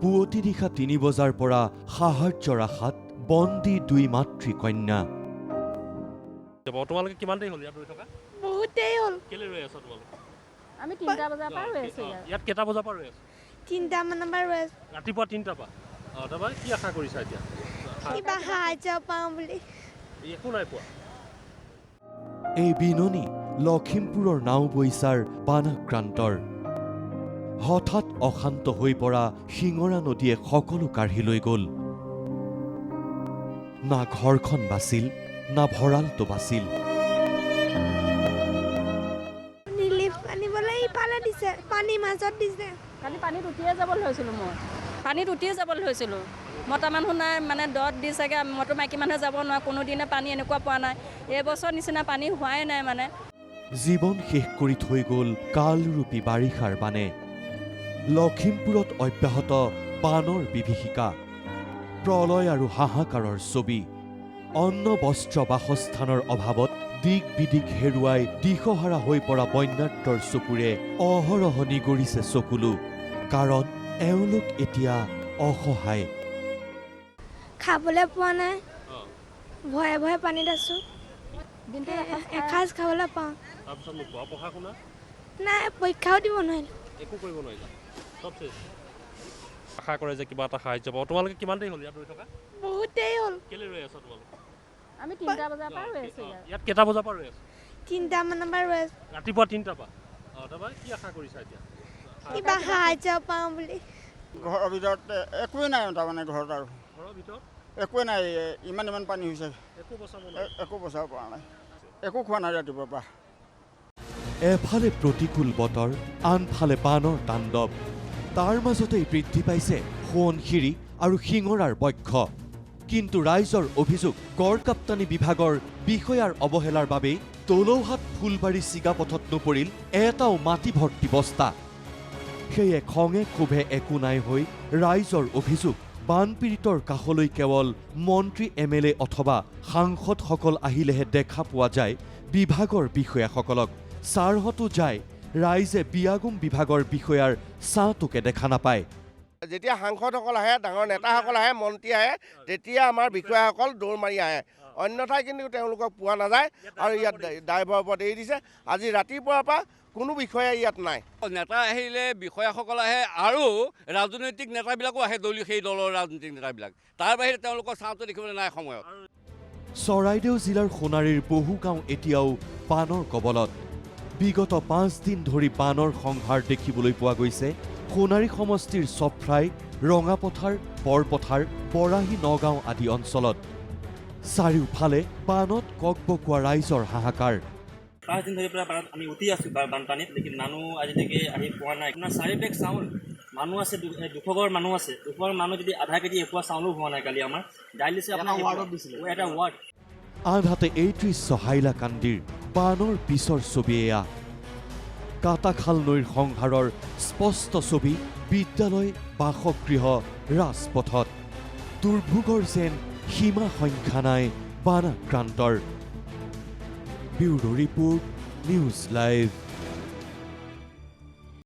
পুৱতি নিশা ৩ বজাৰ পৰা সাহায্যৰ আশাত বন্দী ২ মাতৃ কন্যা। তোমালোকে কিমান দেৰি হ'ল ইয়াত ৰৈ থকা? বহুত দেৰি হ'ল। কেলে ৰৈ আছা তোমালোকে? আমি ৩টা বজাৰ পৰা ৰৈ আছো ইয়াত কেইটা বজাৰ পৰা ৰৈ আছা? ৩টা মানৰ পৰা ৰৈ আছো। ৰাতিপুৱা ৩টাৰ পৰা। তাৰপৰা কি আশা কৰিছা এতিয়া? কিবা সাহায্য পাওঁ বুলি। একো নাই পোৱা। এই বিননি লখিমপুৰৰ নাওবৈচাৰ বানাক্ৰান্তৰ। হঠাৎ অশান্ত হৈ পৰা শিঙৰা নদীয়ে সকলো কাঢ়ি লৈ গ'ল। না ঘৰখন বাচিল, না ভঁৰালটো বাচিল। ৰিলিফ আনিবলৈ ইফালে দিছে, পানীৰ মাজত দিছে। কালি পানীত উঠিয়ে যাবলৈ হৈছিলোঁ মই। পানীত উঠিয়ে যাবলৈ হৈছিলোঁ। মতা মানুহ নাই, মানে দত দি চাগে মইতো মাইকী মানুহে যাব নোৱাৰে। কোনোদিনে পানী এনেকুৱা পোৱা নাই। এইবছৰ নিচিনা পানী হোৱাই নাই মানে। জীৱন শেষ কৰি থৈ গ'ল কালৰূপী বাৰিষাৰ বানে। লখিমপুৰত অব্যাহত বানৰ বিভীষিকা, প্ৰলয় আৰু হাহাকাৰৰ ছবি। অন্ন বস্ত্ৰ বাসস্থানৰ অভাৱত দিক বিদিক হেৰুৱাই দিশহাৰা হৈ পৰা বন্যাৰ্তৰ চকুৰে অহৰহ নিগৰিছে চকুলো। কাৰণ এওঁলোক এতিয়া অসহায়। খাবলৈ পোৱা নাই, ভয়ে ভয়ে পানীত আছো। এসাঁজ খাবলৈ পাওঁ নাই, পৰীক্ষাও দিব নোৱাৰিলো। একো কৰিব নোৱাৰিলা, চব শেষ। আশা কৰে যে কিবা এটা সাহায্য পাব। তোমালোকে কিমান দেৰি হ'ল ইয়াত ৰৈ থকা? বহুত দেৰি হ'ল। কেলে ৰৈ আছা তোমালোকে? আমি ৩টা বজাৰ পৰা ৰৈ আছো ইয়াত কেইটা বজাৰ পৰা ৰৈ আছা? ৩টা মানৰ পৰা ৰৈ আছো। ৰাতিপুৱা ৩টাৰ পৰা। তাৰপৰা কি আশা কৰিছা এতিয়া? কিবা সাহায্য পাওঁ বুলি। ঘৰৰ ভিতৰত একোৱেই নাই, তাৰমানে ঘৰত আৰু ঘৰৰ ভিতৰত একোৱেই নাই। ইমান পানী হৈছে, একো বচাব পৰা নাই, একো খোৱা নাই ৰাতিপুৱাৰ পৰা। এফালে প্ৰতিকূল বতৰ, আনফালে বানৰ তাণ্ডৱ। তাৰ মাজতেই বৃদ্ধি পাইছে সোৱণশিৰি আৰু শিঙৰাৰ বক্ষ। কিন্তু ৰাইজৰ অভিযোগ, গড়কাপ্তানি বিভাগৰ বিষয়াৰ অৱহেলাৰ বাবেই তলৌহাট ফুলবাৰী চিগাপথত নপৰিল এটাও মাটি ভৰ্তি বস্তা। সেয়ে খঙে ক্ষোভে একো নাই হৈ ৰাইজৰ অভিযোগ, বানপীড়িতৰ কাষলৈ কেৱল মন্ত্ৰী MLA অথবা সাংসদসকল আহিলেহে দেখা পোৱা যায় বিভাগৰ বিষয়াসকলক। ছাৰহতো যায়, ৰাইজে বিয়াগুম বিভাগৰ বিষয়াৰ ছাঁটোকে দেখা নাপায়। যেতিয়া সাংসদসকল আহে, ডাঙৰ নেতাসকল আহে, মন্ত্ৰী আহে, তেতিয়া আমাৰ বিষয়াসকল দৌৰ মাৰি আহে। অন্যথাই কিন্তু তেওঁলোকক পোৱা নাযায় আৰু ইয়াত ড্ৰাইভাৰৰ ওপৰত এৰি দিছে। আজি ৰাতিপুৱাৰ পৰা কোনো বিষয়া ইয়াত নাই। নেতা আহিলে বিষয়াসকল আহে আৰু ৰাজনৈতিক নেতাবিলাকো আহে, সেই দলৰ ৰাজনৈতিক নেতাবিলাক। তাৰ বাহিৰে তেওঁলোকৰ চাওঁটো দেখিবলৈ নাই সময়ত। চৰাইদেউ জিলাৰ সোণাৰীৰ বহু গাঁও এতিয়াও বানৰ কবলত। বিগত 5 দিন ধৰি বানৰ সংহাৰ দেখিবলৈ পোৱা গৈছে সোণাৰী সমষ্টিৰ চফ্ৰাই, ৰঙাপথাৰ, বৰপথাৰ, বৰাহী, নগাঁও আদি অঞ্চলত। চাৰিওফালে বানত ককবকোৱা ৰাইজৰ হাহাকাৰ। 5 দিন ধৰি পৰা আমি উঠি আছো বানপানীত, লেকিন মানুহ আজিলৈকে আহি পোৱা নাই। আপোনাৰ 4 বেগ চাউল মানুহ আছে, 200 ঘৰ মানুহ আছে। 200 মানুহ যদি আধা কেজি এপোৱা চাউলো হোৱা নাই। কালি আমাৰ দাইল দিছে, আপোনাৰ ৱাৰ্ডত দিছিলে, এটা ৱাৰ্ড। আনহাতে এই দৃশ্য হাইলাকান্দিৰ বানৰ পিছৰ ছবি এয়া। কাটাখাল নৈৰ সংহাৰৰ স্পষ্ট ছবি বিদ্যালয়, বাসগৃহ, ৰাজপথত। দুৰ্ভোগৰ যেন সীমা সংখ্যা নাই বানাক্ৰান্তৰ। Bureau report, news live.